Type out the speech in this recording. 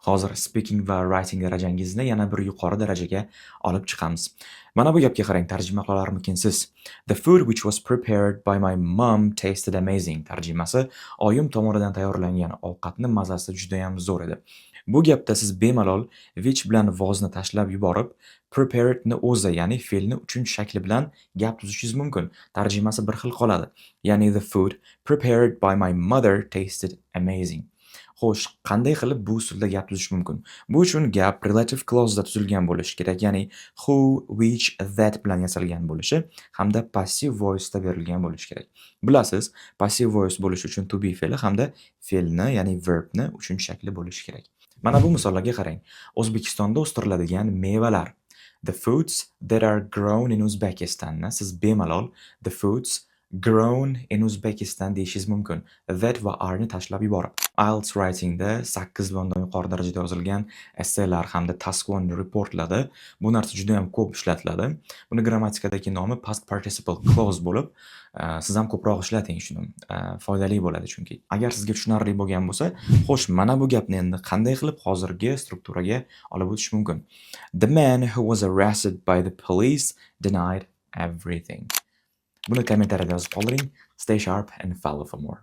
Hozir speaking va writing darajangizni yana bir yuqori darajaga olib chiqamiz. Mana bu gapga qarang, tarjima qila olarmikinsiz? The food which was prepared by my mom tasted amazing. Tarjimasi: oyim tomonidan tayyorlangan ovqatni mazasi juda ham zo'r edi. Bu gapda siz bemalol which bilan vozni tashlab yuborib, prepared ni o'zi, ya'ni fe'lni 3-shakli bilan gap tuzishingiz mumkin. Tarjimasi bir xil qoladi. Ya'ni the food prepared by my mother tasted amazing. Xo'sh, qanday qilib bu usulda gap tuzish mumkin? Bu uchun gap relative clause'da tuzilgan bo'lishi kerak, ya'ni who, which, that bilan yasalgan bo'lishi hamda passive voice'da berilgan bo'lishi kerak. Bilasiz, passive voice bo'lishi uchun to be fe'li hamda fe'lni, ya'ni verbni 3-shakli bo'lishi kerak. Mana bu misollarga qarang. O'zbekistonda o'stiriladigan mevalar. The foods that are grown in Uzbekistan ni siz bemalol the foods grown in Uzbekistan deyishingiz mumkin. That va are ni tashlab yuborib. IELTS writingda 8 va undan yuqori darajada yozilgan essaylar hamda task 1 reportlarda bu narsa juda ham ko'p ishlatiladi. Buni grammatikadagi nomi past participle clause bo'lib, siz ham ko'proq ishlating shuni. Foydali bo'ladi chunki. Agar sizga tushunarli bo'lgan bo'lsa, xo'sh, mana bu gapni endi qanday qilib hozirgi strukturaga olib o'tish mumkin? The man who was arrested by the police denied everything. Buni kommentariyada yozib qoldiring. Stay sharp and follow for more.